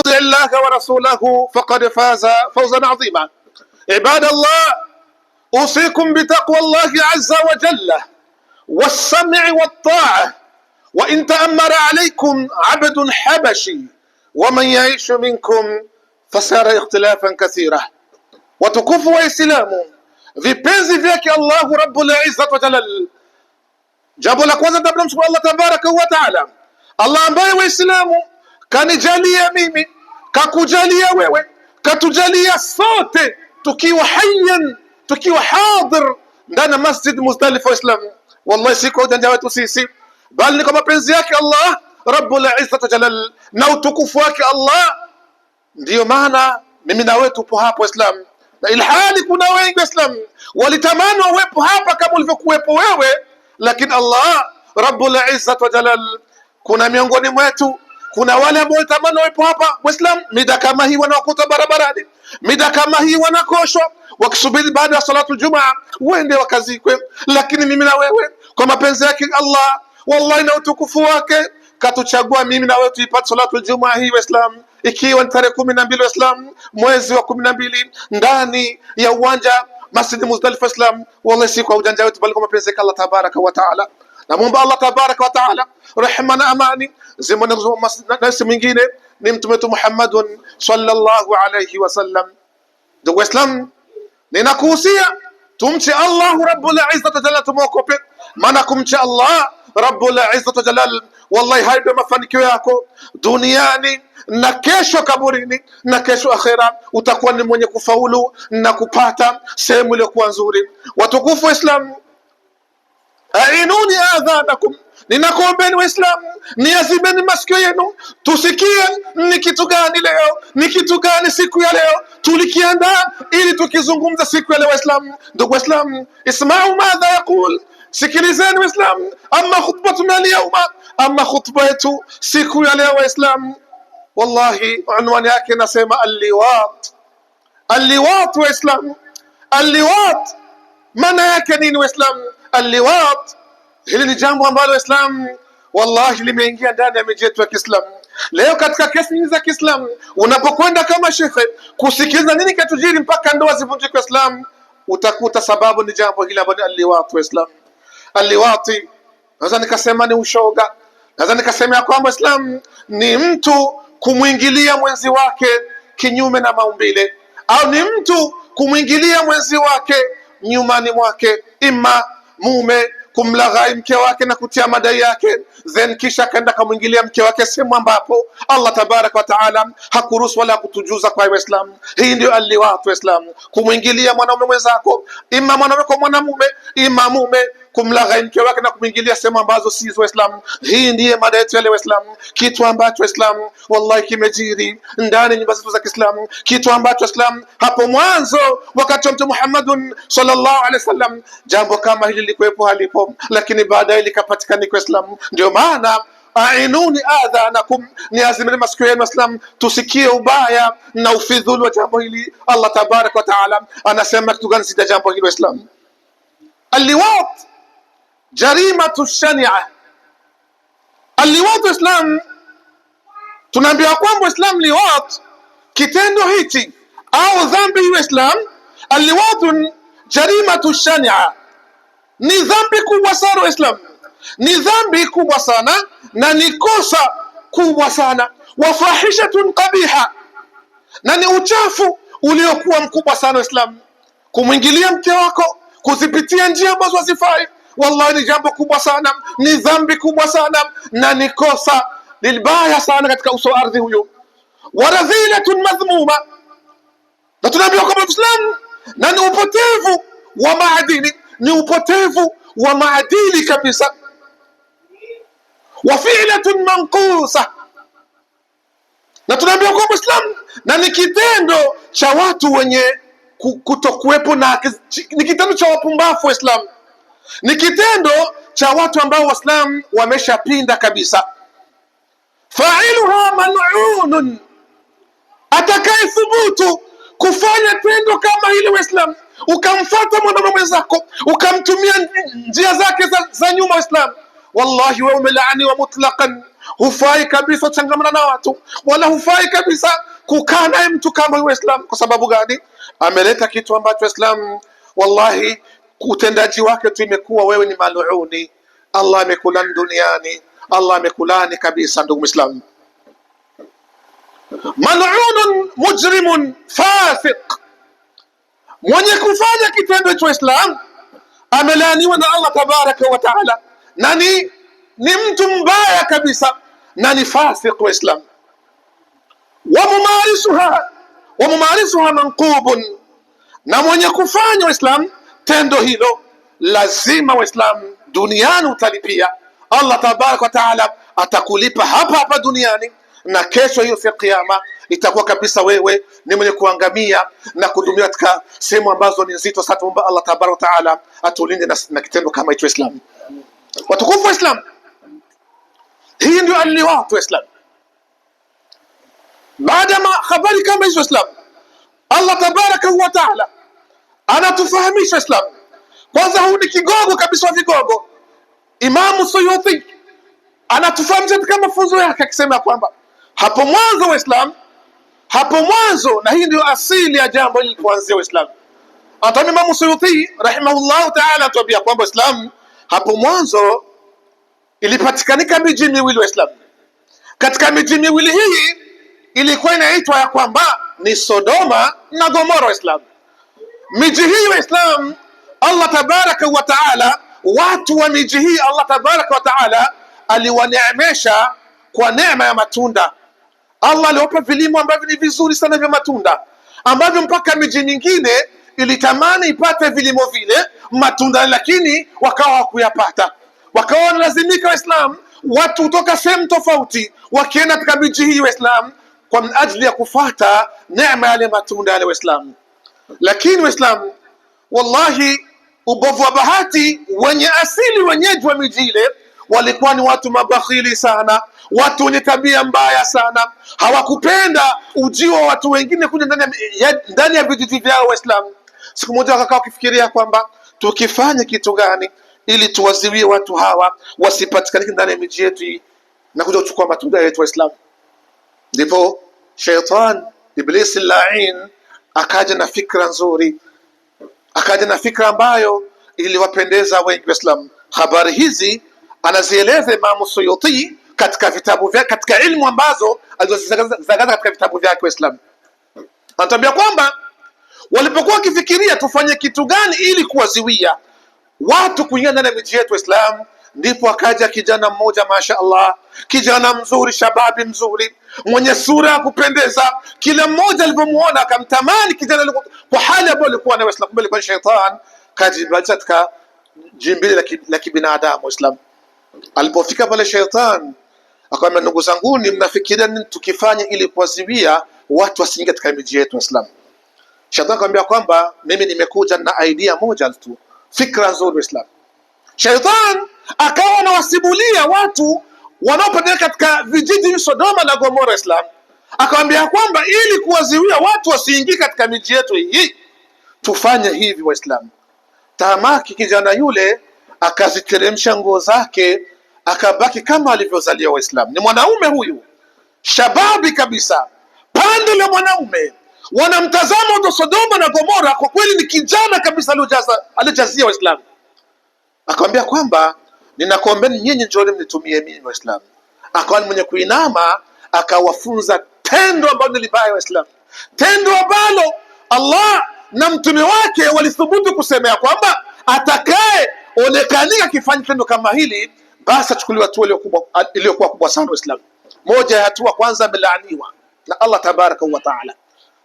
يطع الله ورسوله فقد فاز فوزا عظيما. عباد الله، أوصيكم بتقوى الله عز وجل والسمع والطاعة، وإن تأمر عليكم عبد حبشي ومن يعيش منكم fasara ikhtilafan kathira. Watukufu wa Islamu, vipenzi vyake Allahu Rabbul Izzati wa Jalal, jambo la kwanza tunamshukuru Allah tabaraka wa taala, Allah ambaye Waislamu kanijalia mimi, kakujalia wewe, katujalia sote tukiwa hayyan, tukiwa hadir ndani Masjid Muzdalifa. Waislamu, wallahi si kwa ujanja wetu sisi, bali ni kwa mapenzi yake Allah Rabbul Izzati wa Jalal na utukufu wake Allah. Ndiyo maana mimi na wewe tupo hapo Waislamu, na ilhali kuna wengi Waislamu walitamani wawepo hapa kama ulivyokuwepo wewe, lakini Allah Rabbul Izzati wa Jalal, kuna miongoni mwetu kuna wale ambao walitamani wawepo hapa Waislamu, mida kama hii wanakuta barabarani, mida kama hii wanakoshwa wakisubiri baada ya salatu Jumaa wende wakazikwe. Lakini mimi na wewe kwa mapenzi yake Allah wallahi na utukufu wake katuchagua mimi na wewe tuipate salatu Jumaa hii Waislamu, ikiwa ni tarehe 12 Waislamu, mwezi wa 12, ndani ya uwanja Masjid Muzdalifa Waislamu. Wallahi si kwa ujanja wetu, bali kwa mapenzi yake Allah tabaraka wa taala. Namuomba Allah tabaraka wa taala rehema na amani zimwone nasi mwingine ni mtume wetu Muhammadun sallallahu alayhi wasallam. Ndugu Waislamu, ninakuhusia tumche Allah Rabbul Izzati wa Jalal, tumwogope, maana kumcha Allah Rabbul Izzati wa Jalal wallahi hayo ndio mafanikio yako duniani na kesho kaburini na kesho akhera. Utakuwa ni mwenye kufaulu na kupata sehemu iliyokuwa nzuri. Watukufu wa Islam, ainuni adhanakum, ninakuombeni Waislamu niazimeni masikio yenu tusikie ni kitu gani leo, ni kitu gani siku ya leo tulikiandaa ili tukizungumza siku ya leo. Waislamu, ndugu Waislamu, isma'u madha yaqul, sikilizeni Waislamu, amma khutbatuna al-yawma, amma khutba yetu siku ya leo Waislamu, wallahi unwani yake nasema al-liwat. Al-liwat Waislamu, al-liwat maana yake nini Waislamu? Al-liwat hili ni jambo ambalo Waislamu wallahi limeingia ndani ya miji yetu ya Kiislamu. Leo katika kesi nyingi za Kiislamu unapokwenda kama shekhe kusikiliza nini kitujiri mpaka ndoa zivunjike Waislamu, utakuta sababu ni jambo hili ambalo al-liwat Waislamu. Al-liwati naweza nikasema ni ushoga, naweza nikasema ya kwamba Waislamu ni mtu kumwingilia mwenzi wake kinyume na maumbile, au ni mtu kumwingilia mwenzi wake nyumani mwake, ima mume kumlaghai mke wake na kutia madai yake, then kisha kaenda kumwingilia mke wake sehemu ambapo Allah tabaraka wa taala hakuruhusu wala kutujuza kwa Waislamu. Hii ndio al-liwat Waislamu, kumwingilia mwanaume mwenzako, ima mwanaume kwa mwanamume, ima mume kumlaghai mke wake na kumwingilia sehemu ambazo si za Waislamu. Hii ndiye mada yetu ya Waislamu, kitu ambacho Waislamu wallahi kimejiri ndani nyumba zetu za Kiislamu, kitu ambacho Waislamu hapo mwanzo wakati wa Mtume Muhammadun sallallahu alaihi wasallam jambo kama hili lilikuwepo halipo, lakini baadaye likapatikana kwa Waislamu. Ndio maana ainuni adhanakum, niazimeni masikio yenu Waislamu tusikie ubaya na ufidhuli wa jambo hili. Allah tabaraka wa taala anasema kitu gani sida jambo hili Waislamu? Al-liwat jarimatu shania. Al-liwat Islam, tunaambiwa kwamba Islam liwat kitendo hichi au dhambi hiyo Islam, al-liwat jarimatu shania, ni dhambi kubwa sana Islam, ni dhambi kubwa sana na ni kosa kubwa sana, wa fahishatun qabiha, na ni uchafu uliokuwa mkubwa sana Islam. Kumwingilia mke wako, kuzipitia njia ambazo hazifai, wallahi ni jambo kubwa sana, ni dhambi kubwa sana na ni kosa libaya sana katika uso ardhi huyo. Waradhilatun madhmuma, na tunaambiwa kwamba Islam na ni upotevu wa maadili, ni upotevu wa maadili kabisa. Wa fi'latun manqusa, na tunaambiwa kwamba Islam na ni kitendo cha watu wenye kutokuwepo, na ni kitendo cha wapumbavu wa Islam, ni kitendo cha watu ambao Waislamu wameshapinda kabisa. Fa'iluha mal'unun, atakaye thubutu kufanya tendo kama hili Waislamu, ukamfuata mwanamume mwenzako ukamtumia njia zake za nyuma Waislamu, wallahi wewe umelaani wa mutlaqan, hufai kabisa changamana na watu, wala hufai kabisa kukaa naye mtu kama huyo Islam. Kwa sababu gani? Ameleta kitu ambacho Islam wallahi utendaji wake tu imekuwa wewe ni maluuni, Allah amekulani duniani, Allah amekulani kabisa. Ndugu Muislamu, mal'unun mujrimun fasiq, mwenye kufanya kitendo cha Islam amelaaniwa na Allah tabaraka wa taala, na ni mtu mbaya kabisa, na ni fasiq wa Islam. Wa mumarisuha manqubun, na mwenye kufanya Uislamu tendo hilo lazima Waislamu duniani utalipia. Allah tabaraka wa taala atakulipa hapa hapa duniani, na kesho hiyo siku ya kiyama itakuwa kabisa wewe ni mwenye kuangamia na kudumiwa katika sehemu ambazo ni nzito sana. Tuomba Allah tabaraka wa taala atulinde na kitendo kama hicho. Islam, watukufu wa Islam, hii ndio aliwatu wa Islam. Baada ya habari kama hizo Islam, Allah tabaraka wa taala anatufahamisha Islam. Kwanza, huu ni kigogo kabisa wa vigogo. Imamu Suyuti anatufahamisha katika mafunzo yake akisema kwamba hapo mwanzo wa Islam, hapo mwanzo, na hii ndio asili ya jambo hili kuanzia Uislamu. Hata Imamu Suyuti rahimahullah taala anatuambia kwamba Islam hapo mwanzo ilipatikanika miji miwili wa Islam. Katika miji miwili hii ilikuwa inaitwa ya kwamba ni Sodoma na Gomora wa Islam. Miji hii wa Islam, Allah tabaraka wa taala, watu wa miji hii Allah tabaraka wa taala aliwaneemesha kwa neema ya matunda. Allah aliwapa vilimo ambavyo ni vizuri sana vya matunda, ambavyo mpaka miji mingine ilitamani ipate vilimo vile matunda, lakini wakawa hawakuyapata. Wakawa wanalazimika Waislamu, watu kutoka sehemu tofauti wakienda katika miji hii Waislamu kwa ajili ya kufuata neema yale matunda yale Waislamu. Lakini Waislamu wallahi, ubovu wa bahati, wenye asili wenyeji wa miji ile walikuwa ni watu mabakhili sana, watu wenye tabia mbaya sana. Hawakupenda ujio wa watu wengine kuja ndani ya vijiji vyao Waislamu. Siku moja wakakaa wakifikiria kwamba tukifanya kitu gani ili tuwaziwie watu hawa wasipatikanike ndani ya miji yetu na kuja kuchukua matunda yetu Waislamu. Ndipo shaitan Iblis al-la'in akaja na fikra nzuri, akaja na fikra ambayo iliwapendeza wengi Waislamu. Habari hizi anazieleza Imam Suyuti katika vitabu vyake, katika ilmu ambazo alizozagaza katika vitabu vyake Waislamu. Anatuambia kwamba walipokuwa wakifikiria tufanye kitu gani ili kuwaziwia watu kuingia ndani ya miji yetu Waislamu, ndipo akaja kijana mmoja, masha Allah, kijana mzuri, shababi mzuri, mwenye sura ya kupendeza. Kila mmoja alipomuona akamtamani kijana kwa hali ambayo alikuwa na Waislamu. Kumbe alikuwa shaitan kajibadilisha katika jimbili la kibinadamu Waislamu. Alipofika pale shaitan akamwambia, ndugu zangu, mnafikiria nini tukifanya ili kuwaziwia watu wasiingie katika miji yetu Waislamu? Shaitan akamwambia kwamba mimi nimekuja na idea moja tu, fikra nzuri Waislamu. Shaitan akawa anawasimulia watu wanaopatikana katika vijiji Sodoma na Gomora Islam, akamwambia kwamba ili kuwaziwia watu wasiingie katika miji yetu hii tufanye hivi Waislamu. Tamaki kijana yule akaziteremsha nguo zake, akabaki kama alivyozaliwa Waislamu. Ni mwanaume huyu shababi kabisa, pande la mwanaume, wanamtazama watu Sodoma na Gomora, kwa kweli ni kijana kabisa alijazia Waislamu. Akamwambia kwamba ninakuombeni nyinyi njooni mnitumie mimi Waislamu. Akawa mwenye kuinama akawafunza tendo ambalo nilibaya Waislamu, tendo ambalo Allah na mtume wake walithubutu kusema kwamba atakaye onekania akifanya tendo kama hili basi achukuliwa hatua iliyokuwa kubwa sana Waislamu. Moja ya hatua kwanza, amelaaniwa na Allah tabaraka wa taala.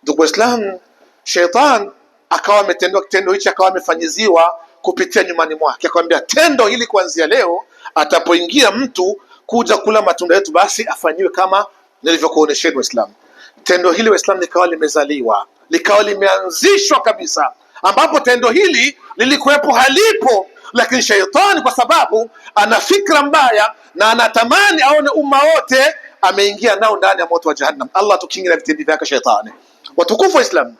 Ndugu Waislamu, shaitan akawa ametendwa kitendo hichi, akawa amefanyiziwa kupitia nyumbani mwake. Akamwambia tendo hili kuanzia leo atapoingia mtu kuja kula matunda yetu basi afanyiwe kama nilivyokuonesheni Waislamu. Tendo hili Waislamu likawa limezaliwa, likawa limeanzishwa kabisa, ambapo tendo hili lilikuwepo halipo, lakini shaitani kwa sababu ana fikra mbaya na anatamani aone umma wote ameingia nao ndani ya moto wa Jahannam. Allah tukinge na vitendo vyake shaitani. Watukufu Waislamu,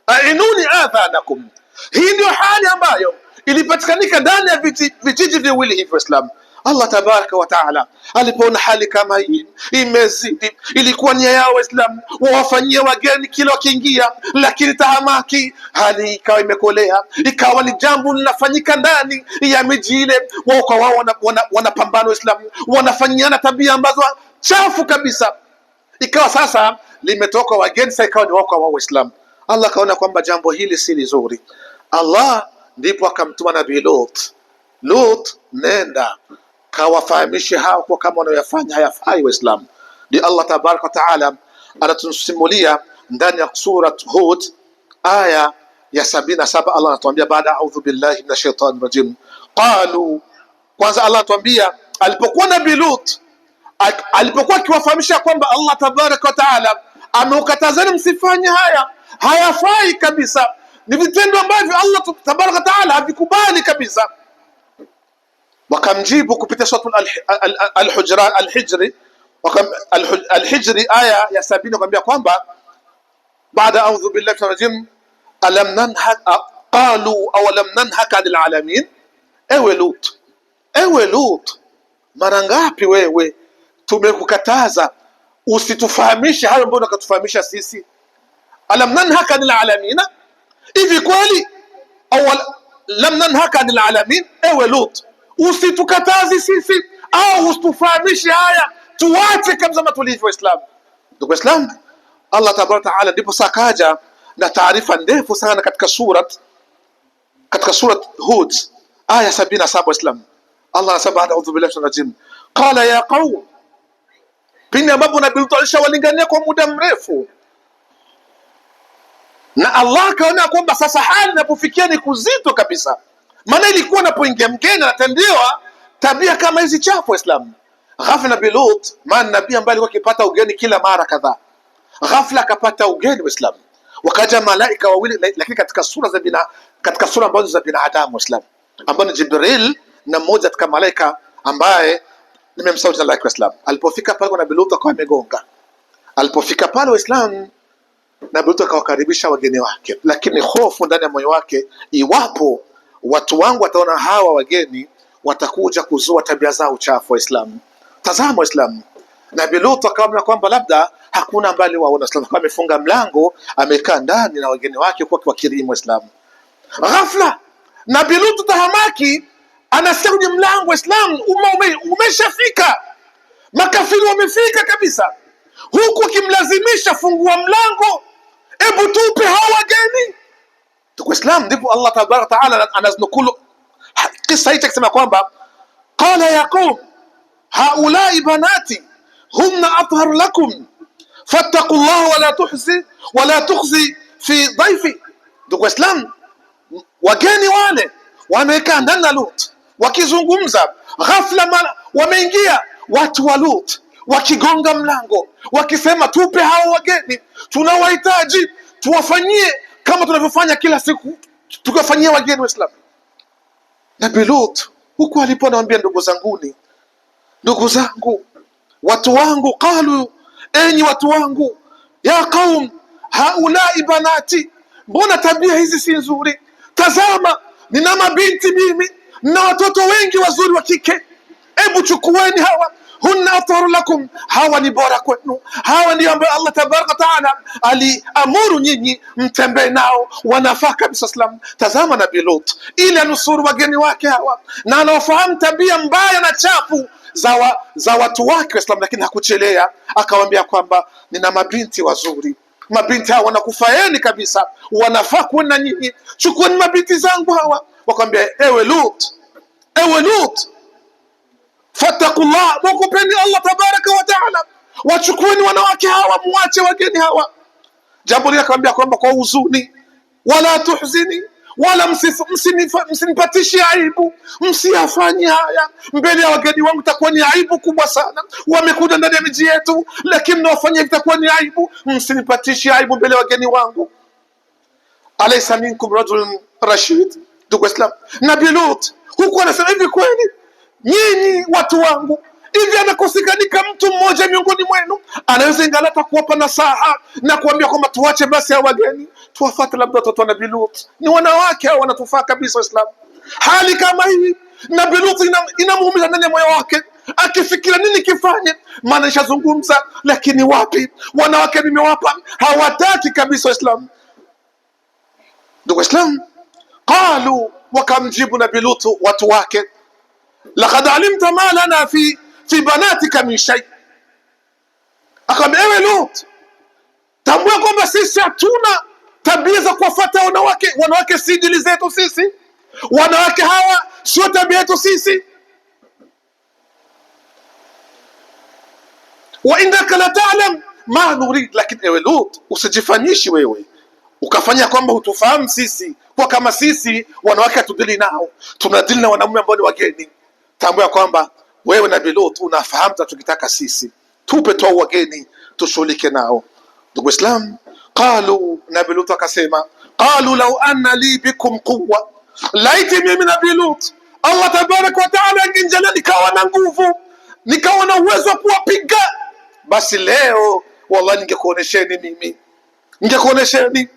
ainuni adhanakum, hii ndio hali ambayo ilipatikanika ndani ya vijiji viwili hivi Waislamu. Allah tabaraka wa taala alipoona hali kama hii imezidi, ilikuwa nia yao Waislamu wawafanyie wageni kila wakiingia, lakini tahamaki, hali ikawa imekolea, ikawa ni jambo linafanyika ndani ya miji ile. Wao kwa wao wanapambana Waislamu, wanafanyiana tabia ambazo chafu kabisa. Ikawa sasa limetoka wageni, sasa ikawa ni wao kwa wao Waislamu. Allah kaona kwamba jambo hili si lizuri. Allah ndipo akamtuma Nabii Lut, nenda kawafahamishe hao kwa kama wanayofanya hayafai Waislamu. Ndio Allah tabaraka wa taala anatusimulia ndani ya surat Hud aya ya 77. Allah anatuambia baada a'udhu billahi minash shaitani rajim, qalu, kwanza Allah anatuambia alipokuwa Nabii Lut alipokuwa akiwafahamisha kwamba Allah tabaraka wa taala ameukatazeni msifanye haya, hayafai kabisa, ni vitendo ambavyo Allah tabaraka wa taala havikubali kabisa. Wakamjibu kupitia sura Al-Hijri aya ya 70, wakamwambia kwamba baada a'udhu billahi minash rajim, alam nanhak, qalu aw lam nanhaka 'anil alamin. Ewe Lut, mara ngapi wewe tumekukataza usitufahamishe hayo ambayo unakatufahamisha sisi? Alam nanhaka 'anil alamin, hivi kweli au lam nanhaka 'anil alamin? Ewe Lut, usitukatazi sisi au usitufahamishe haya, tuache kabisa matulivyo Waislamu. Ndugu Waislamu, Allah tabaraka taala ndipo sakaja na taarifa ndefu sana katika surat Hud aya 77 Waislamu. Allah anasema a'udhu billahi minash rajim, qala ya qaum, pindi ambapo Nabii Lut alishawalingania kwa muda mrefu, na Allah kaona kwamba sasa hali inapofikia ni kuzito kabisa. Maana ilikuwa napoingia mgeni anatendewa tabia kama hizi chafu Waislamu. Ghafla Nabii Lut, maana nabii ambaye alikuwa akipata ugeni kila mara kadhaa, ghafla akapata ugeni Waislamu. Wakaja malaika wawili, lakini katika sura ambazo za binadamu Waislamu, ambao ni Jibril na mmoja katika malaika ambaye nimemsahau jina lake Waislamu. Alipofika pale Nabii Lut akawa amegonga. Alipofika pale Waislamu, Nabii Lut akawakaribisha wageni wake, lakini hofu ndani ya moyo wake, iwapo watu wangu wataona hawa wageni watakuja kuzua tabia zao chafu Waislamu. Tazama Waislamu, Nabii Lut akaona kwamba labda hakuna mbali waona Waislamu, kama amefunga mlango, amekaa ndani na wageni wake kwa wakirimu Waislamu. Ghafla Nabii Lut tahamaki, anasikia kwenye mlango Waislamu umeshafika, makafiri wamefika kabisa, huku kimlazimisha fungua mlango, hebu tupe hawa wageni. Waislamu, ndipo Allah tabaraka taala anaznukulu kisa hicho akisema kwamba qala ya qaum haulai banati hunna athharu lakum fattaqullaha wala tukhzi fi dhaifi. Ndugu Waislamu, wageni wale wamekaa ndani na Lut wakizungumza, ghafla wameingia watu wa Lut wakigonga mlango wakisema, tupe hao wageni, tunawahitaji, tuwafanyie kama tunavyofanya kila siku tukafanyia wageni Waislamu. Nabii Lut huko alipo anawaambia, ndugu zangu, watu wangu, qalu, enyi watu wangu, ya qaum haulai banati, mbona tabia hizi si nzuri? Tazama, nina mabinti mimi na watoto wengi wazuri wa kike, hebu chukueni hawa, hunna atharu lakum, hawa ni bora kwenu, hawa ndio ambao Allah tabaraka taala aliamuru nyinyi mtembee nao, wanafaa kabisa Islam. Tazama Nabii Lut ili anusuru wageni wake hawa, na anawafahamu tabia mbaya na chafu za watu wake Waislamu, lakini hakuchelea, akawaambia kwamba nina mabinti wazuri, mabinti hawa wanakufaeni kabisa, wanafaa kuona nyinyi, chukueni mabinti zangu hawa. Wakamwambia, ewe Lut, fattaqullah, wakupeni Allah tabaraka wa taala, wachukueni wanawake hawa, muache wageni hawa. Jambo lile akamwambia kwamba kwa huzuni, wala tuhzini, wala msinipatishe aibu, msiyafanye haya mbele ya wageni wangu, itakuwa ni aibu kubwa sana. Wamekuja ndani ya miji yetu, lakini nawafanyia itakuwa ni aibu, msinipatishe aibu mbele ya wageni wangu. Alaysa minkum rajulun rashid. Ndugu Waislamu, Nabii Lut huku anasema, hivi kweli nyinyi watu wangu, hivi anakosekanika mtu mmoja miongoni mwenu anaweza ingalata kuwapa nasaha na kuambia kwamba tuache basi hao wageni, tuwafuate labda watoto wa Nabii Lut, ni wanawake hao wanatufaa kabisa Waislamu. Hali kama hii Nabii Lut inamuumiza ndani ya moyo wake, akifikiria nini kifanye, maana nishazungumza, lakini wapi, wanawake nimewapa, hawataki kabisa Waislamu. Ndugu Waislamu, qalu, wakamjibu Nabii Lut watu wake, laqad alimta ma lana fi banatika min shay. Akamwambia, ewe Lut, tambua kwamba sisi hatuna tabia za kuwafuata wanawake. Wanawake si dili zetu sisi, wanawake hawa sio tabia yetu sisi. Wa innaka la ta'lam ma nurid, lakini ewe Lut, usijifanyishi wewe ukafanya kwamba hutufahamu sisi, kwa kama sisi wanawake hatudili nao, tunadili na wanaume ambao ni wageni. Tambua kwamba wewe Nabii Lut unafahamu tunachokitaka sisi, tupe tu wageni tushughulike nao. Ndugu Islam, qalu, Nabii Lut akasema, qalu law anna li bikum quwwa, laiti mimi Nabii Lut Allah tabaraka wa taala angenjalia nikawa na nguvu, nikawa na uwezo wa kuwapiga, basi leo wallahi ningekuonesheni mimi, ningekuonesheni.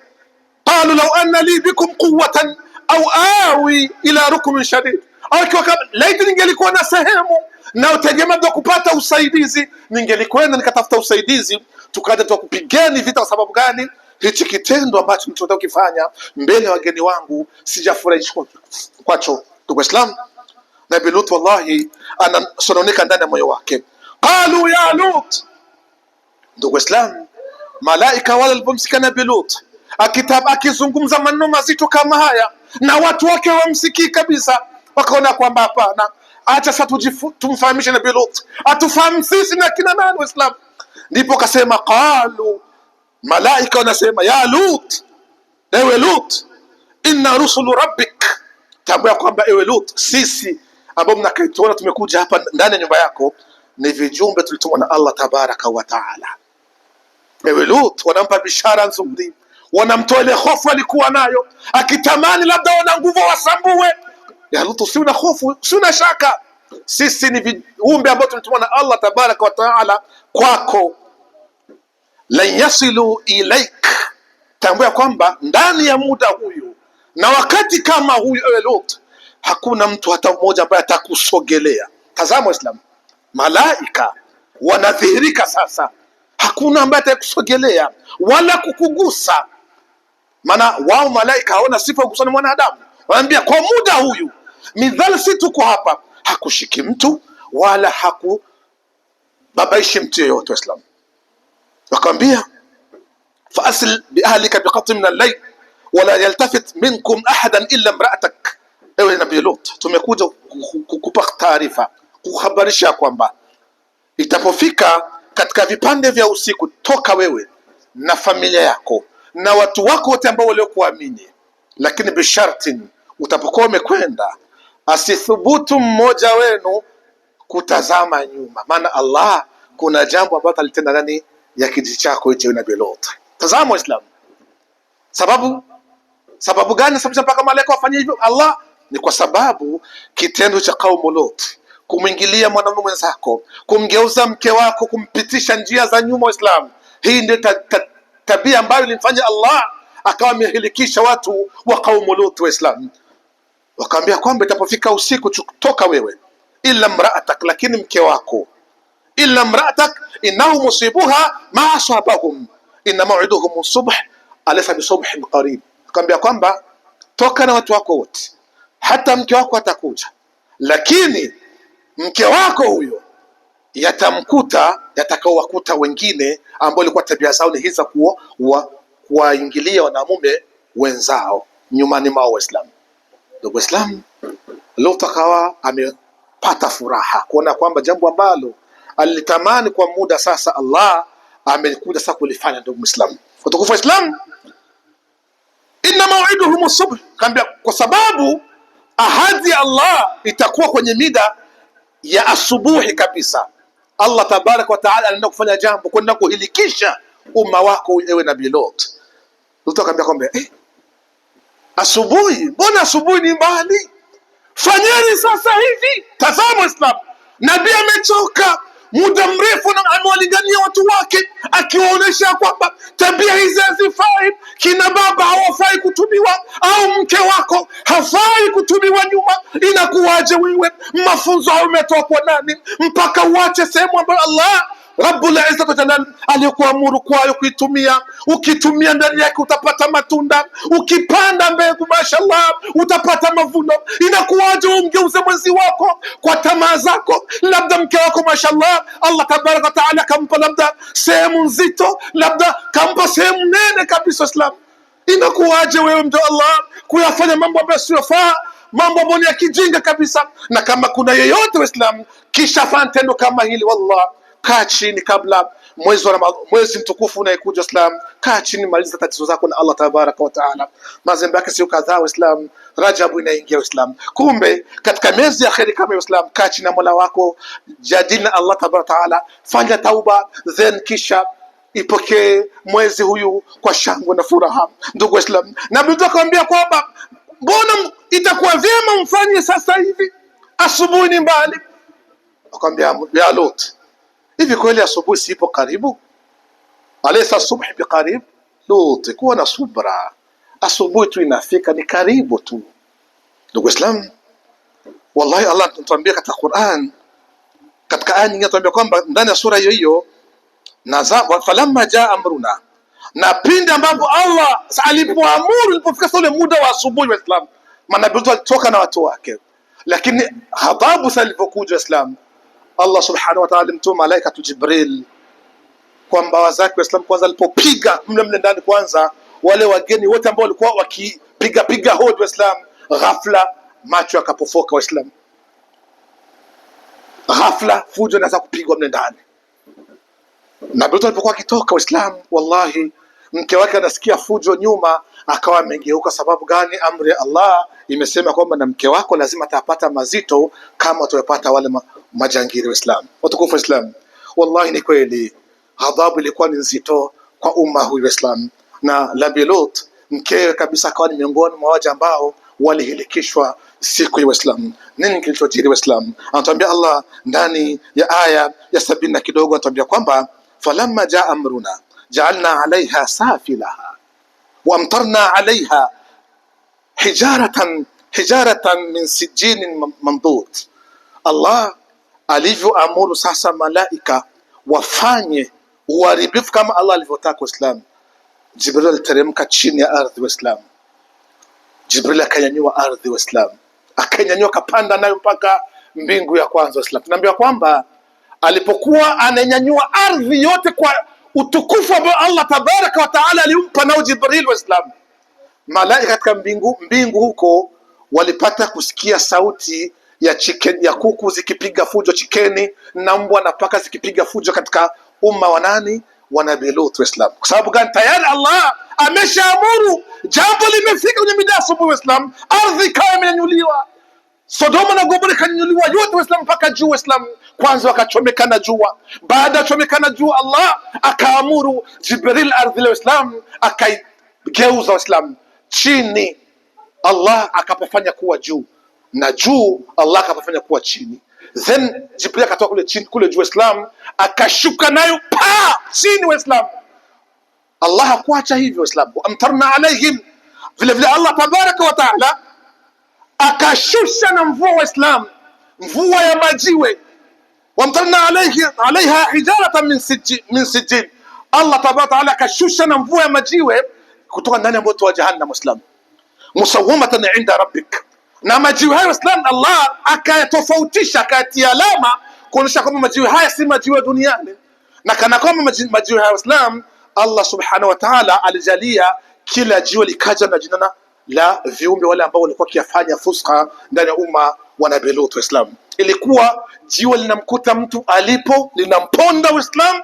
Qalu law anna li bikum quwwatan au awi ila rukmin shadid, au kama laiti ningelikuwa na sehemu na utegemea ndio kupata usaidizi, ningelikwenda nikatafuta usaidizi, tukaja tukupigeni vita. Kwa sababu gani? Hichi kitendo ambacho mtu anataka kufanya mbele ya wageni wangu sijafurahishwa kwacho. Ndugu Islam, Nabii Lut wallahi anasononeka ndani ya moyo wake. Qalu ya Lut, ndugu Islam, malaika wale walipomsikia Nabii Lut akizungumza maneno mazito kama haya na watu wake hawamsikii kabisa, wakaona kwamba hapana, acha sasa tumfahamishe Nabii Lut, atufahamu sisi na kina nani Waislamu. Ndipo kasema, qalu, malaika wanasema, ya Lut, ewe Lut, inna rusulu rabbik, tambua kwamba ewe Lut, sisi ambao mnakaituona tumekuja hapa ndani ya nyumba yako ni vijumbe tulitumwa na Allah tabaraka wa taala. Ewe Lut, wanampa bishara nzuri, wanamtoa ile hofu alikuwa nayo, akitamani labda wana nguvu wasambue. Ya Lut, usiwe na hofu, usiwe na shaka, sisi ni viumbe ambao tulitumwa na Allah tabaraka wa taala kwako. Lan yasilu ilaik, tambua kwamba ndani ya muda huyu na wakati kama huyu, ewe Lut, hakuna mtu hata mmoja ambaye atakusogelea. Tazama Waislamu, malaika wanadhihirika sasa, hakuna ambaye atakusogelea wala kukugusa. Maana wao malaika hawana sifa ya kugusana mwanadamu. Wanaambia kwa muda huyu midhali si tuko hapa, hakushiki mtu wala hakubabaishi mtu yeyote. Waislamu wakamwambia, faasil biahlika biqat'in min al-layl wala yaltafit minkum ahadan illa imra'atak. Ewe Nabii Lut, tumekuja kukupa taarifa, kukuhabarisha kwamba itapofika katika vipande vya usiku, toka wewe na familia yako na watu wako wote ambao waliokuamini, lakini bishartin, utapokuwa umekwenda, asithubutu mmoja wenu kutazama nyuma, maana Allah kuna jambo ambalo alitenda ndani ya kijiji chako hicho Nabii Lut. Tazama Waislamu, sababu gani sababu mpaka malaika wafanye hivyo? Allah ni kwa sababu kitendo cha kaumu Lut kumwingilia mwanamume mwenzako, kumgeuza mke wako, kumpitisha njia za nyuma. Waislamu, hii ndio tabia ambayo ilimfanya Allah akawa amehilikisha watu wa kaumu Lut. Waislamu wakaambia kwamba itapofika usiku, toka wewe, illa mra'atak, lakini mke wako, illa mra'atak innahu musibuha ma asabahum inna maw'iduhum subh alaysa bisubhin qarib. Akaambia kwamba toka na watu wako wote, hata mke wako atakuja, lakini mke wako huyo yatamkuta yatakaowakuta wengine ambao walikuwa tabia zao ni hiza kuwaingilia wanamume wenzao nyumbani mwao. Waislamu, ndugu Waislamu, Lut akawa amepata furaha kuona kwamba jambo ambalo alitamani kwa muda sasa Allah amekuja sasa kulifanya. Ndugu Muislamu, watukufu Waislamu, inna maw'iduhum subh, kaambia kwa sababu ahadi ya Allah itakuwa kwenye mida ya asubuhi kabisa. Allah tabaraka wa taala anaenda kufanya jambo, kwenda kuhilikisha umma wako ewe Nabii Lut. Lut akaambia kwamba asubuhi, mbona asubuhi ni mbali, fanyeni sasa hivi. Tazama Islam, nabii amechoka muda mrefu na amewalingania watu wake, akiwaonesha kwamba tabia hizi hazifai, kina baba hawafai kutumiwa, au mke wako hafai kutumiwa nyuma. Inakuwaje wewe mafunzo hayo umetoa kwa nani mpaka uache sehemu ambayo Allah Rabbul Izzati wa Jalal alikuamuru kwayo kuitumia? Ukitumia ndani yake utapata matunda, ukipanda mbegu mashallah utapata mavuno. Inakuwaje umgeuze mwenzi wako kwa tamaa zako? Labda mke wako mashallah Allah tabaraka wa taala kampa labda sehemu nzito, labda kampa sehemu nene kabisa. Islam, inakuwaje wewe mtu Allah kuyafanya mambo ambayo siyofaa, mambo ambayo ya kijinga kabisa? Na kama kuna yeyote Waislamu kisha fanya tendo kama hili, wallah kaa chini kabla mwezi mtukufu unaikuja. Islam, kaa chini, maliza tatizo zako na Allah tabaraka wa taala. Mazembe yake sio kadhaa Islam. Rajabu inaingia Islam. Kumbe katika miezi ya kheri kama Islam, kaa chini na Mola wako, jadili na Allah tabaraka wa taala, fanya tauba, then kisha ipokee mwezi huyu kwa shangwe na furaha. Ndugu Islam, na Nabii akamwambia kwamba mbona itakuwa vyema mfanye sasa hivi, asubuhi ni mbali. Akamwambia ya Lut, hivi kweli asubuhi sipo karibu? Alaysa subhi biqarib? Lut, kuwa na subra, asubuhi tu inafika, ni karibu tu. Ndugu Islam, wallahi Allah anatuambia katika Qur'an, katika aya nyingine anatuambia kwamba ndani ya sura hiyo hiyo, na falamma jaa amruna, na pindi ambapo Allah alipoamuru, ilipofika ule muda wa asubuhi wa Islam, manabii walitoka na watu wake. Lakini adhabu sasa ilipokuja Islam, Allah subhanahu wa ta'ala alimtuma malaika Jibril kwa mbawa zake Waislamu. Kwanza alipopiga mle ndani, kwanza wale wageni wote ambao walikuwa wakipiga hodi Waislamu, ghafla macho yakapofoka Waislamu, ghafla fujo inaanza kupigwa mle ndani. Na Lut alipokuwa akitoka Waislamu, wallahi mke wake anasikia fujo nyuma, akawa amegeuka. Sababu gani? Amri ya Allah imesema kwamba na mke wako lazima atapata mazito kama utapata wale majangili Waislamu. Watukufu Waislamu, wallahi ni kweli adhabu ilikuwa ni nzito kwa umma huyu Waislamu, na Nabii Lut mkewe kabisa akawa ni miongoni mwa waja ambao walihilikishwa siku ya Waislamu. Nini kilichojiri Waislamu? Anatuambia Allah ndani ya aya ya 70 na kidogo, anatuambia kwamba falamma jaa amruna ja'alna 'alayha safilaha wa amtarna 'alayha hijaratan min sijinin mandud. Allah alivyoamuru sasa malaika wafanye uharibifu kama Allah alivyotaka Waislamu, Jibril aliteremka chini ya ardhi Waislamu. Jibril akanyanyua ardhi Waislamu, akanyanyua kapanda nayo mpaka mbingu ya kwanza Waislamu. Tunaambiwa kwamba alipokuwa ananyanyua ardhi yote kwa utukufu ambao Allah tabaraka wa taala alimpa nao Jibril Waislamu, malaika katika mbingu huko walipata kusikia sauti ya kuku zikipiga fujo, chikeni na mbwa na paka zikipiga fujo katika umma wa nani? Wa Nabii Lut Waislamu. Kwa sababu gani? Tayari Allah ameshaamuru, jambo limefika kwenye mida asubuhi Waislamu, ardhi ikawa imenyanyuliwa, Sodoma na Gomora ikanyanyuliwa yote Waislamu mpaka juu Waislamu. Kwanza wakachomekana jua, baada ya chomekana jua Allah akaamuru Jibril ardhi la Waislamu akaigeuza Waislamu chini, Allah akapafanya kuwa juu, na juu Allah akapafanya kuwa chini. Then Jibril akatoka kule chini kule juu Waislamu akashuka nayo chini Waislamu. Allah hakuacha hivyo Waislamu, amtarna alaihim, vile vile Allah tabaraka wa taala akashusha na mvua Waislamu, mvua ya majiwe. Wamtarna alaiha hijaratan min sijil, Allah tabaraka wa taala akashusha na mvua ya majiwe kutoka ndani ya moto wa jahannam Waislamu, musawwamatan inda rabbik. Na majiwe hayo Waislamu Allah akayatofautisha, akayatia alama kuonyesha kwamba majiwe haya si majiwe duniani, na kana kwamba majiwe haya Waislamu Allah subhanahu wa ta'ala alijalia kila jiwe likaja na jina la viumbe wale ambao walikuwa kiafanya fuska ndani ya umma wa Nabii Lut Waislamu. Ilikuwa jiwe linamkuta mtu alipo, linamponda Waislamu,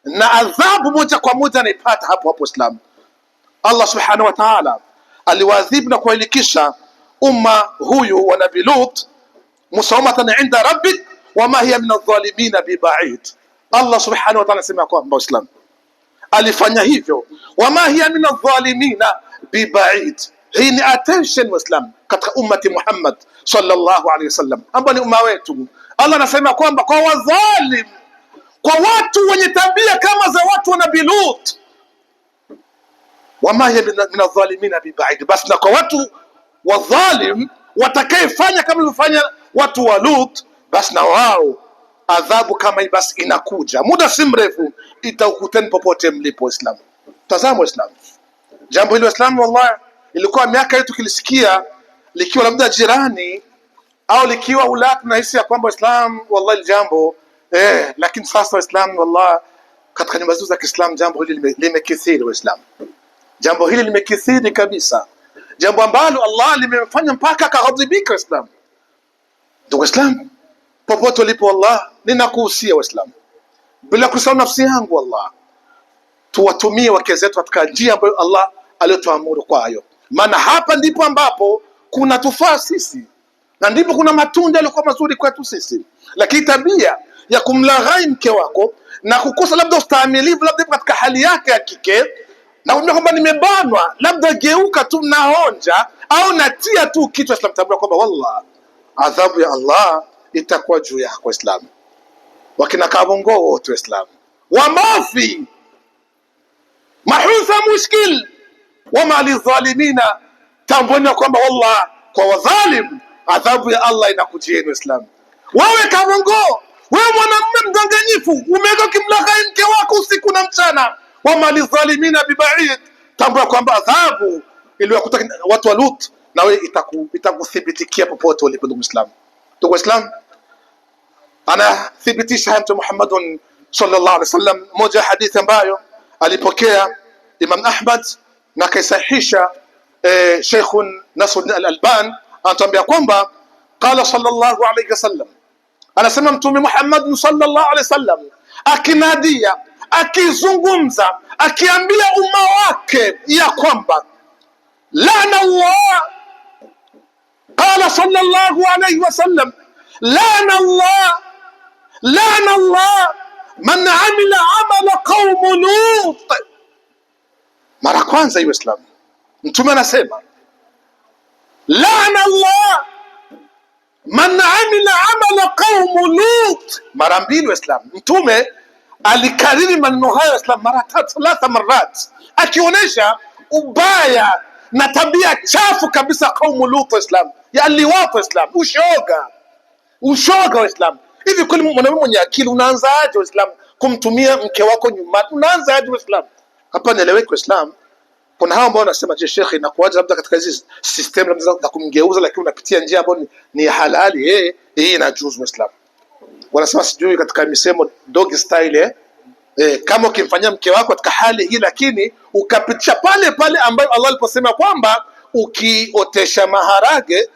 na adhabu moja kwa moja anaipata hapo hapo Waislamu. Allah subhanahu wa ta'ala aliwaadhibu na kuwahilikisha umma huyu wa Nabii Lut, musawamatan inda rabbik wama hiya min adh-dhalimin bibaid. Allah subhanahu wa ta'ala anasema kwamba Waislamu alifanya hivyo, wama hiya min adh-dhalimin bibaid. Hii ni attention Waislamu katika ummati Muhammad sallallahu alaihi wasallam, ambao ni umma wetu. Allah anasema kwamba kwa wadhalim, kwa watu wenye tabia kama za watu wa Nabii Lut, wama hiya min adh-dhalimina bibaid, basi na kwa watu wadhalim watakayefanya kama ilivyofanya watu wa Lut, basi na wao adhabu kama hii basi inakuja muda si mrefu, itakuteni popote mlipo Waislamu. Tazama Waislamu, jambo hili Waislamu, wallahi ilikuwa miaka yetu kilisikia likiwa labda jirani au likiwa Ulaya, tunahisi ya kwamba Waislamu wallahi jambo lakini sasa Waislamu wallahi katika nyumba zetu za Kiislamu jambo hili limekithiri Waislamu, jambo hili limekithiri kabisa, jambo ambalo Allah limemfanya mpaka akaghadhibika Waislamu. Ndugu Waislamu, popote ulipo wallah, ninakuhusia Waislamu bila kusahau nafsi yangu, wallah tuwatumie wake zetu katika njia ambayo Allah aliyotuamuru kwayo, maana hapa ndipo ambapo kuna tufaa sisi na ndipo kuna matunda yaliokuwa mazuri kwetu sisi. Lakini tabia ya kumlaghai mke wako na kukosa labda ustahimilivu labda katika hali yake ya kike na kumwambia kwamba nimebanwa, labda geuka tu naonja au natia tu kichwa, Islam tabia kwamba wallah adhabu ya Allah itakuwa juu yako Waislamu. Wakina Kabongo wote Waislamu wamafi mahutha mushkil wama lidhalimina, tamboni kwamba wallah kwa wadhalim adhabu ya Allah inakujieni Waislamu. Wewe Kabongo, wewe mwanamume mdanganyifu, umeweka kimlaghai mke wako usiku na mchana, wama lidhalimina bibaid, tambua kwamba adhabu iliyokuta watu wa Lut na wewe itakuthibitikia popote ulipo. Ndugu Muislamu, ndugu Waislamu, anathibitisha Mtume Muhammad sallallahu alaihi wasallam moja hadithi ambayo alipokea Imam Ahmad na kaisahihisha Sheikh Nasruddin al-Albani, anatuambia kwamba qala sallallahu alaihi wasallam, anasema Mtume Muhammad sallallahu alaihi wasallam akinadia, akizungumza, akiambia umma wake ya kwamba lana Allah, qala sallallahu alaihi wasallam lana Allah, lana Allah man amila amala qaum Lut. Mara kwanza hiyo Islam Mtume anasema lana Allah man amila amala qaum Lut. Mara mbili Waislamu Mtume alikariri maneno hayo Islam mara tatu marat, akionyesha ubaya na tabia chafu kabisa qaum Lut Islam, ya liwapo Islam, ushoga Islam. Hivi kweli mwanamume mwenye akili unaanzaaje Islam kumtumia mke wako nyumbani? Unaanzaaje Islam? Hapa nieleweke Islam. Kuna hao ambao wanasema je, Sheikh, inakuaje labda katika hizi system labda za kumgeuza, lakini unapitia njia ambayo ni halali, hii inajuzu Islam. Wanasema sijui katika misemo dog style, kama ukimfanyia mke wako katika hali hii lakini ukapitisha pale pale ambayo Allah aliposema kwamba ukiotesha maharage,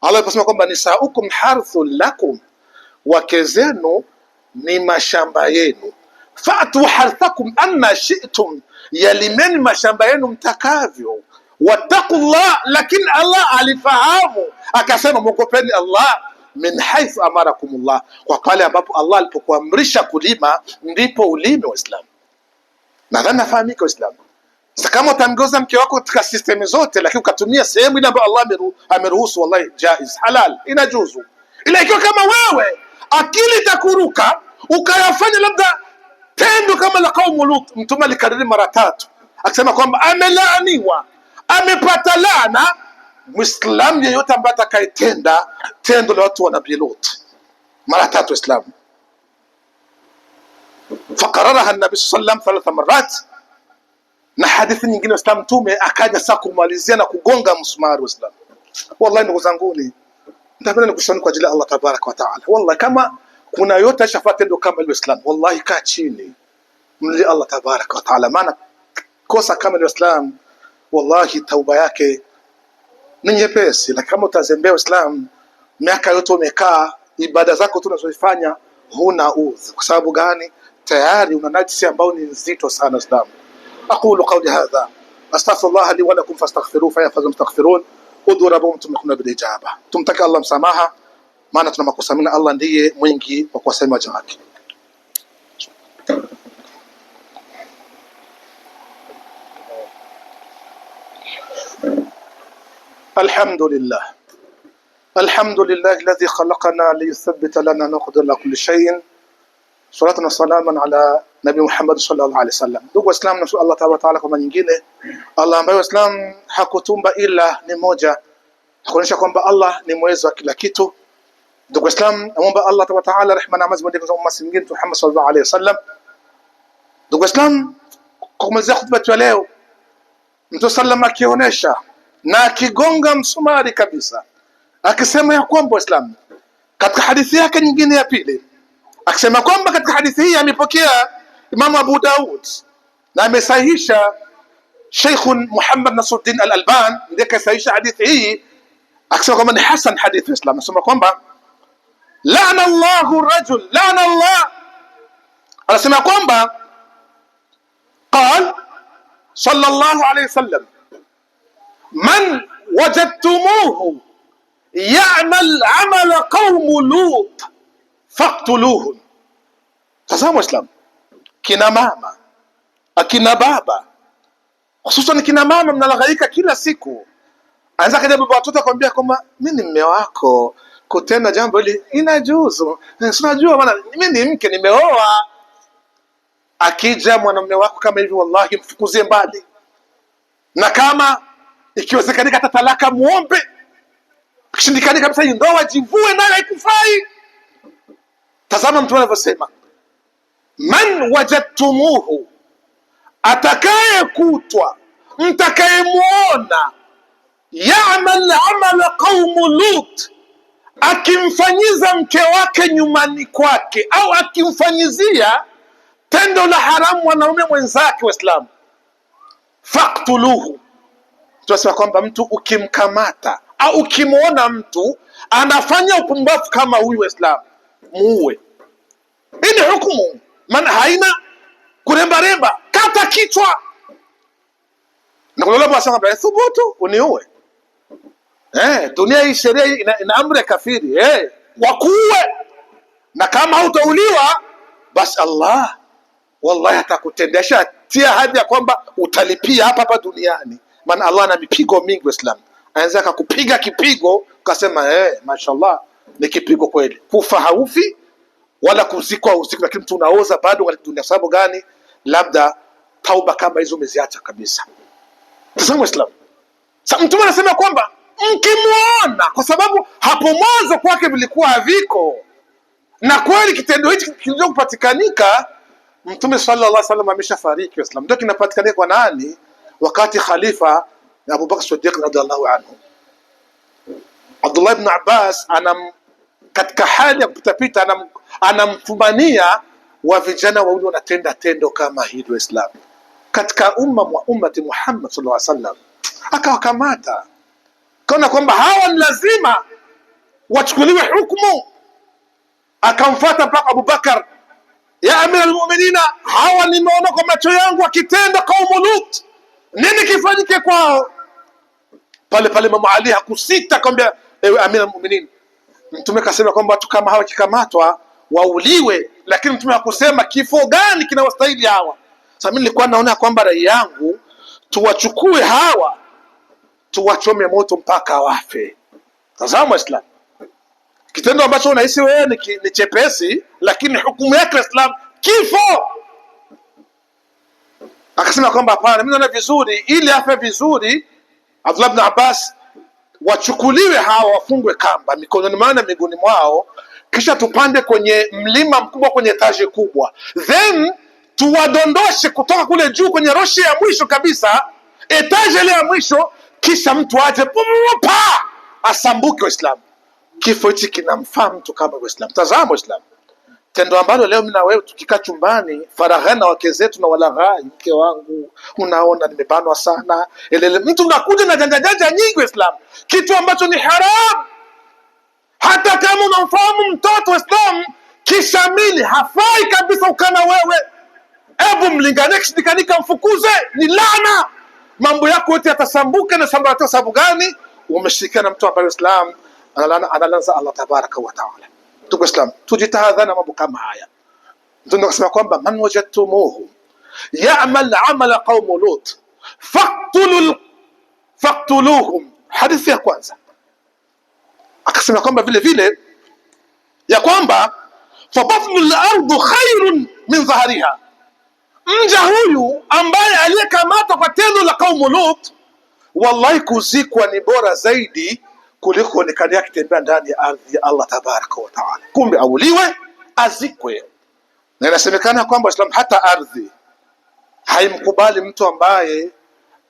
Allah aliposema kwamba nisaukum harthul lakum, wake zenu ni mashamba yenu, fa'tu harthakum anna shi'tum, yalimeni mashamba yenu mtakavyo, wattaqullah, lakini Allah alifahamu akasema mwogopeni Allah min haithu amarakumullah, kwa pale ambapo Allah alipokuamrisha kulima ndipo ulime. Waislamu, nadhani nafahamika Waislamu. Sasa kama utamgeuza mke wako katika system zote lakini ukatumia sehemu ile ambayo Allah ameruhusu, wallahi jaiz, halal, inajuzu. Ila ikiwa kama wewe akili itakuruka ukayafanya labda tendo kama la kaumu Lut, Mtume alikariri mara tatu akisema kwamba amelaaniwa, amepata laana Muislamu yeyote ambaye atakayetenda tendo la watu wa Nabii Lut. Mara tatu Islam. Fakararaha an-Nabii sallallahu alayhi wasallam 3 marat, na hadithi nyingine Islam Mtume akaja sasa kumalizia na kugonga msumari Islam. Wallahi ndugu zangu, nitapenda nikushauri kwa ajili ya Allah tabaraka wa taala, wallahi kama kuna yote ashafaa tendo kama ile Islam, wallahi kaa chini mli Allah tabaraka wa taala, maana kosa kama ile Islam wallahi tauba yake ni nyepesi. Lakini kama utazembea Islam miaka yote umekaa ibada zako tu unazofanya huna udhu. Kwa sababu gani? Tayari una najisi ambao ni nzito sana Islam. Aqulu qawli hadha astaghfirullah li wa lakum fastaghfiruhu fayaghfiru mustaghfirun udhu rabbukum tumkuna bil ijaba. Tumtaka Allah msamaha, maana tuna makosa mingi. Allah ndiye mwingi wa kuwasamehe waja wake. الحمد لله الذي خلقنا ليثبت لنا نقدر على كل شيء. صلاة وسلاما على Nabii Muhammad sallallahu alaihi wasallam. Ndugu Waislamu, na Allah Ta'ala kwa nyingine, Allah ambaye Waislamu hakutumba ila ni moja, hakuonyesha kwamba Allah ni mweza wa kila kitu. Ndugu Waislamu, naomba Allah Ta'ala rehema na amani kwa umma mwingine Muhammad sallallahu alaihi wasallam. Ndugu Waislamu, kwa kumalizia khutba ya leo, Mtume sallam akionyesha na akigonga msumari kabisa, akisema ya kwamba Waislamu katika hadithi yake nyingine ya pili, akisema kwamba katika hadithi hii amepokea Imam Abu Daud na amesahihisha Sheikh Muhammad Nasruddin Al-Albani, ndiye kasahihisha hadithi hii akisema kwamba ni hasan hadithi ya Islam. Anasema kwamba la'ana Allahu rajul, la'ana Allah, anasema kwamba قال صلى الله عليه وسلم من وجدتموه يعمل عمل قوم لوط فاقتلوه. Tazama Islam, kina mama, akina baba, hususan kina mama mnalaghayika kila siku. Anza kaja baba watoto akwambia kwamba mimi ni mume wako, kutenda jambo hili inajuzu. Unajua bwana, mimi ni mke, nimeoa. Akija mwanamume wako kama hivi, wallahi mfukuzie mbali, na kama ikiwezekana hata talaka muombe. Kishindikani kabisa, hii ndoa jivue nayo, haikufai. Tazama mtu anavyosema, man wajadtumuhu, atakaye kutwa, mtakayemuona, ya'mal amala qaum Lut, akimfanyiza mke wake nyumbani kwake, au akimfanyizia tendo la haramu wanaume mwenzake Waislamu, faqtuluhu. Tunasema kwamba mtu ukimkamata au ukimwona mtu anafanya upumbavu kama huyu Waislamu, muue. Hii ni hukumu, maana haina kurembaremba, kata kichwa. Na kulala basi kwamba thubutu uniue. Dunia hii sheria ina amri ya kafiri, wakuue. Na kama hautauliwa basi Allah wallahi atakutendesha, tia hadi ya kwamba utalipia hapa duniani. Maana Allah ana mipigo mingi Waislamu, anaweza akakupiga kipigo ukasema mashallah ni kipigo kweli, kufa haufi wala kuzikwa usiku, lakini mtu unaoza bado katika dunia. Sababu gani? Labda tauba kama hizo umeziacha kabisa. Tazama Waislamu, sasa Mtume anasema kwamba mkimuona, kwa sababu hapo mwanzo kwake vilikuwa haviko, na kweli kitendo hichi kilikuwa kupatikanika. Mtume sallallahu alaihi wasallam ameshafariki Waislamu, ndio kinapatikana kwa nani? Wakati khalifa na Abu Bakr Siddiq radhiallahu anhu. Abdullah ibn Abbas katika hali ya kupita anamfumania wa vijana wawili wanatenda tendo kama hili Waislamu katika ummati Muhammad sallallahu alaihi wasallam, akawakamata, kaona kwamba hawa ni lazima wachukuliwe hukumu. Akamfuata mpaka Abu Bakar, ya Amir al-Mu'minina, hawa nimeona kwa macho yangu wakitenda kaumu Lut, nini kifanyike kwao? Pale pale Imam Ali hakusita kwamba ewe Amir al-Mu'minin, Mtume kasema kwamba watu kama hawa kikamatwa wauliwe, lakini Mtume hakusema kifo gani kinawastahili hawa. Sasa mimi nilikuwa naona kwamba rai yangu tuwachukue hawa tuwachome moto mpaka wafe. Tazama Islam, kitendo ambacho unahisi wewe ni chepesi, lakini hukumu yake Islam kifo. Akasema kwamba hapana, mimi naona vizuri, ili afe vizuri Abdullah ibn Abbas wachukuliwe hawa, wafungwe kamba mikononi mwao na miguuni mwao, kisha tupande kwenye mlima mkubwa, kwenye taji kubwa, then tuwadondoshe kutoka kule juu kwenye roshi ya mwisho kabisa, etaje ile ya mwisho, kisha mtu aje pa asambuke. Waislamu, kifo hichi kinamfaa mtu kama Waislamu. Tazama Waislamu, tendo ambalo leo mimi na wewe tukikaa chumbani faraghana wake zetu na walaghai, mke wangu unaona nimebanwa sana, mtu unakuja na janja nyingi Waislamu, kitu ambacho ni haram. Hata kama unamfahamu mtoto Waislamu kishamili, hafai kabisa ukana wewe. Hebu mlingane, kishindikanika mfukuze, ni laana. Mambo yako yote yatasambuka na sambaratika. Sababu gani? Umeshirikiana mtu ambaye Waislamu analanza Allah tabaraka wa taala. Ndugu Waislamu, tujitahadhari mambo kama haya. Ndio nasema kwamba man wajadtumuhu ya'mal amala qaum Lut faqtuluhum. Hadithi ya kwanza akasema kwamba vile vile ya kwamba fa batnul ardu khairun min dhahriha, mja huyu ambaye aliyekamatwa kwa tendo la kaumu Lut, wallahi kuzikwa ni bora zaidi kuliko onekana akitembea ndani ya ardhi ya Allah tabaraka wa taala. Kumbe auliwe, azikwe. Na inasemekana kwamba Islam hata ardhi haimkubali mtu ambaye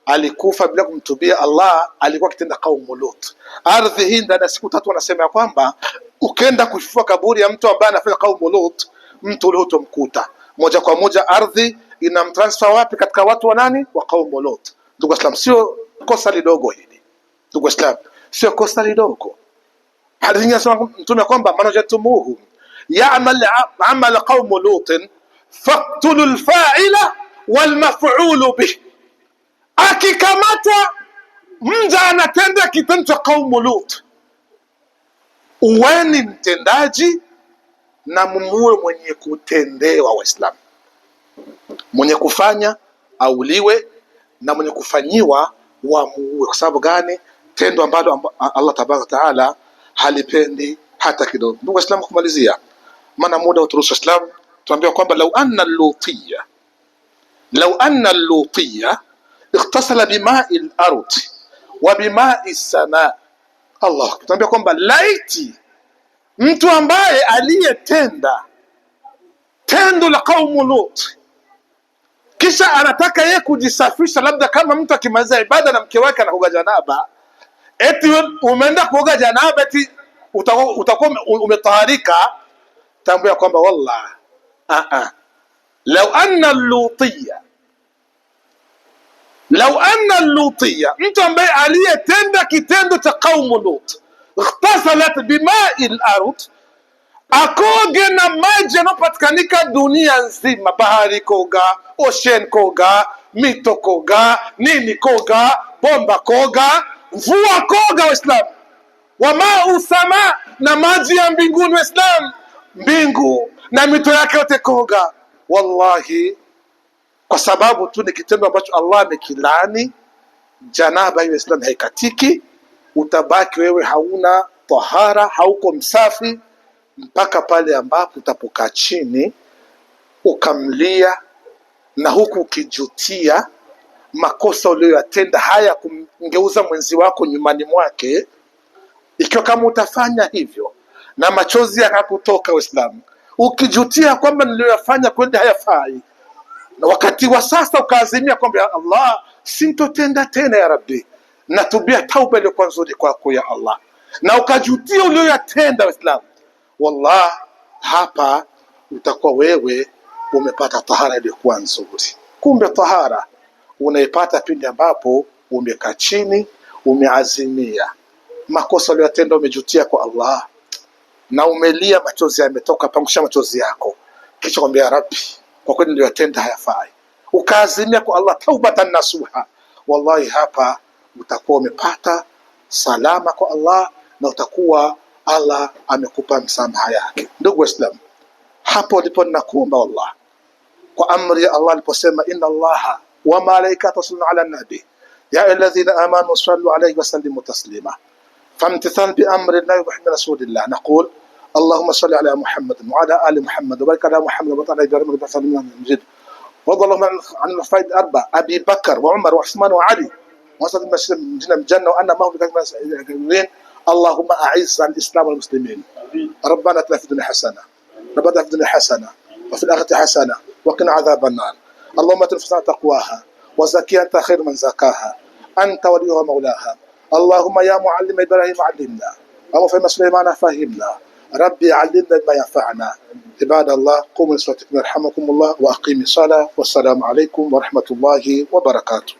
alikufa bila kumtubia Allah, alikuwa kitenda kaumu Lut. Ardhi hii ndani ya siku 3 wanasema kwamba ukenda kufufua kaburi ya mtu ambaye anafanya kaumu Lut, mtu ule hutomkuta moja kwa moja. Ardhi inamtransfer wapi? Katika watu wa nani? Wa kaumu Lut. Ndugu Islam, sio kosa lidogo hili. Ndugu Islam, sio kosa lidogo. Hadithi inasema mtume kwamba manajatumuhu ya'mal amal qaum Lut faqtulu al-fa'ila wal maf'ulu bih. Akikamatwa mja anatenda kitendo cha kaumu Lut, uweni mtendaji na mumuue mwenye kutendewa. Waislamu, mwenye kufanya auliwe na mwenye kufanyiwa wamuue. Kwa sababu gani? Tendo ambalo Allah tabaraka taala halipendi hata kidogo. Ndugu Waislamu, kumalizia, maana muda uturuhusu Waislamu, tuambiwa kwamba lau anna al-lutiyya ightasala bima'i al-ard wa bima'i as-samaa. Allah tuambia kwamba laiti mtu ambaye aliyetenda tendo la kaumu Lut kisha anataka yeye kujisafisha, labda kama mtu akimaliza ibada na mke wake anakuoga janaba, eti umeenda kuoga janaba eti utakuwa umetaharika, tambua kwamba wallah lau anna al-lutiyya, mtu ambaye aliyetenda kitendo cha kaumu Lut, ightasalat bima'i al-ard, akoge na maji yanopatikanika dunia nzima, bahari koga, ocean koga, mito koga, nini koga, bomba koga, mvua koga. Waislamu, wa ma'u sama, na maji ya mbinguni. Waislamu, mbingu na mito yake yote koga. Wallahi, kwa sababu tu ni kitendo ambacho Allah amekilani, janaba hiyo Islam haikatiki. Utabaki wewe hauna tahara, hauko msafi mpaka pale ambapo utapokaa chini ukamlia, na huku ukijutia makosa uliyoyatenda haya kumgeuza mwenzi wako nyumbani mwake. Ikiwa kama utafanya hivyo na machozi yakakutoka Uislamu, ukijutia kwamba niliyoyafanya kwenda hayafai, na wakati wa sasa ukaazimia kwamba ya Allah, sintotenda tena ya Rabbi, natubia tauba iliyokuwa nzuri kwako ya Allah, na ukajutia uliyoyatenda Uislamu, wallah hapa utakuwa wewe umepata tahara iliyokuwa nzuri. Kumbe tahara unaipata pindi ambapo umekaa chini, umeazimia makosa uliyotenda, umejutia kwa Allah na umelia, machozi yametoka, pangusha machozi yako, kisha kwambia Rabbi, kwa kweli niliyotenda hayafai, ukaazimia kwa Allah taubatan nasuha. Wallahi hapa utakuwa umepata salama kwa Allah na utakuwa Allah amekupa msamaha yake. Ndugu Waislamu, hapo ndipo ninakuomba wallah, kwa amri ya Allah aliposema inna Allaha wa malaikatahu yusalluna ala nabi ya ayyuhalladhina amanu sallu alayhi wa sallimu taslima. فامتثال بأمر الله وحب رسول الله نقول اللهم صل على محمد وعلى آل محمد وبارك على محمد وعلى آل محمد وسلم. وارض اللهم عن الخلفاء الأربعة أبي بكر وعمر وعثمان وعلي وسط المسلمين الجنة وأن ما هم بكثير. اللهم أعز الإسلام والمسلمين. ربنا آتنا في الدنيا حسنة ربنا في الدنيا حسنة وفي الآخرة حسنة وقنا عذاب النار. اللهم آت نفوسنا تقواها وزكيها أنت خير من زكاها أنت وليها ومولاها. اللهم يا معلم إبراهيم علمنا ومفهم سليمان فهمنا. ربي علمنا ما ينفعنا. عباد الله قوموا لصلاتكم يرحمكم الله وأقيموا الصلاة والسلام عليكم ورحمة الله وبركاته.